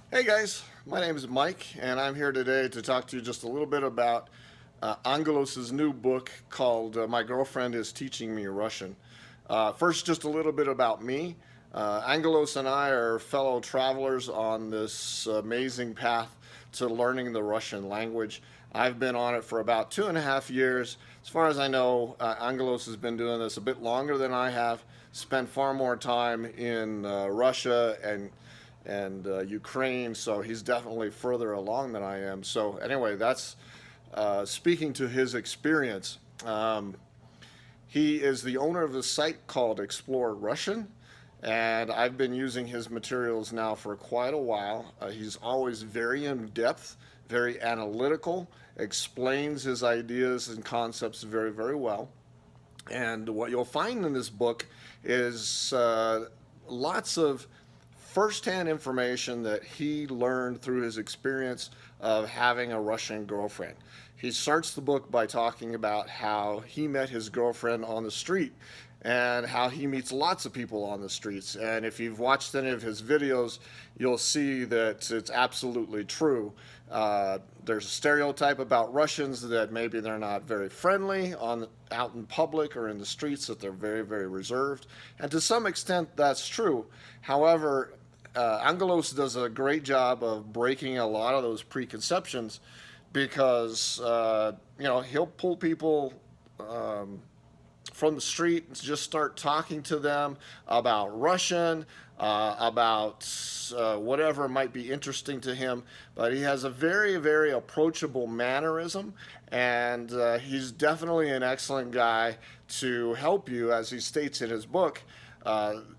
Hey guys, my name is Mike, and I'm here today to talk to you just a little bit about Angelos' new book called My Girlfriend is Teaching Me Russian. First, just a little bit about me. Angelos and I are fellow travelers on this amazing path to learning the Russian language. I've been on it for about 2.5 years. As far as I know, Angelos has been doing this a bit longer than I have, spent far more time in Russia and Ukraine, so he's definitely further along than I am. So anyway, that's speaking to his experience. He is the owner of the site called Explore Russian, and I've been using his materials now for quite a while. He's always very in depth, very analytical, explains his ideas and concepts very, very well. And what you'll find in this book is lots of firsthand information that he learned through his experience of having a Russian girlfriend. He starts the book by talking about how he met his girlfriend on the street and how he meets lots of people on the streets. And if you've watched any of his videos, you'll see that it's absolutely true. There's a stereotype about Russians that maybe they're not very friendly out in public or in the streets, that they're very, very reserved. And to some extent, that's true. However, Angelos does a great job of breaking a lot of those preconceptions because he'll pull people from the street and just start talking to them about Russian, about whatever might be interesting to him. But he has a very, very approachable mannerism, and he's definitely an excellent guy to help you, as he states in his book,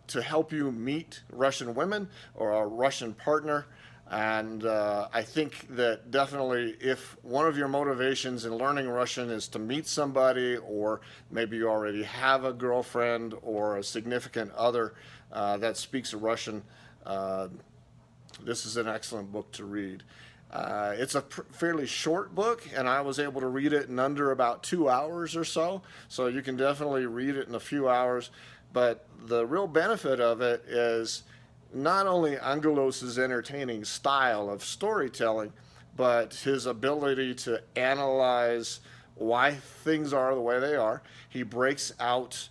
to help you meet Russian women or a Russian partner. And I think that definitely, if one of your motivations in learning Russian is to meet somebody, or maybe you already have a girlfriend or a significant other that speaks Russian, this is an excellent book to read. It's a fairly short book, and I was able to read it in under about 2 hours or so. So you can definitely read it in a few hours. But the real benefit of it is not only Angelos' entertaining style of storytelling, but his ability to analyze why things are the way they are. He breaks out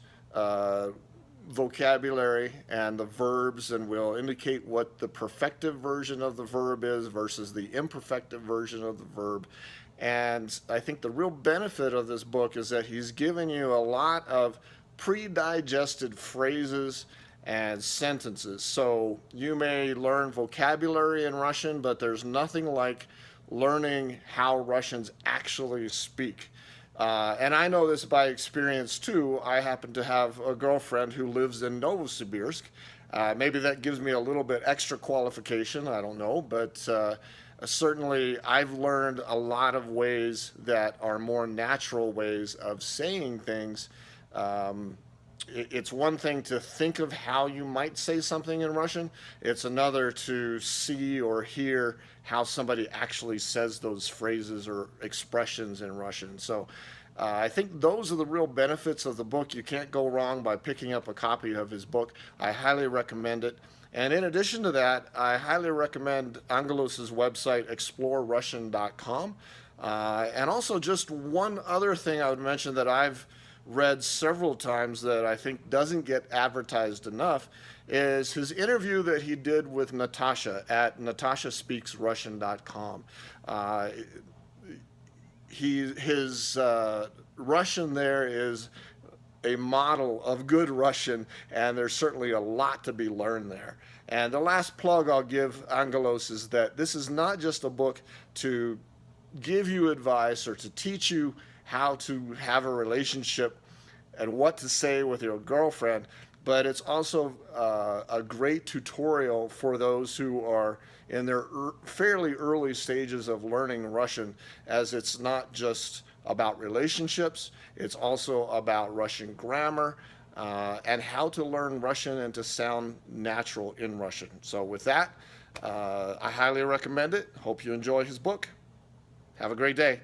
vocabulary and the verbs and will indicate what the perfective version of the verb is versus the imperfective version of the verb. And I think the real benefit of this book is that he's given you a lot of pre-digested phrases and sentences. So you may learn vocabulary in Russian, but there's nothing like learning how Russians actually speak. And I know this by experience too. I happen to have a girlfriend who lives in Novosibirsk. Maybe that gives me a little bit extra qualification, I don't know, but certainly I've learned a lot of ways that are more natural ways of saying things. It's one thing to think of how you might say something in Russian. It's another to see or hear how somebody actually says those phrases or expressions in Russian. So I think those are the real benefits of the book. You can't go wrong by picking up a copy of his book. I highly recommend it. And in addition to that, I highly recommend Angelos' website, explorerussian.com. And also, just one other thing I would mention that I've read several times that I think doesn't get advertised enough is his interview that he did with Natasha at natashaspeaksrussian.com. His Russian there is a model of good Russian, and there's certainly a lot to be learned there. And the last plug I'll give Angelos is that this is not just a book to give you advice or to teach you how to have a relationship and what to say with your girlfriend, but it's also a great tutorial for those who are in their fairly early stages of learning Russian, as it's not just about relationships, it's also about Russian grammar and how to learn Russian and to sound natural in Russian. So with that, I highly recommend it. Hope you enjoy his book. Have a great day.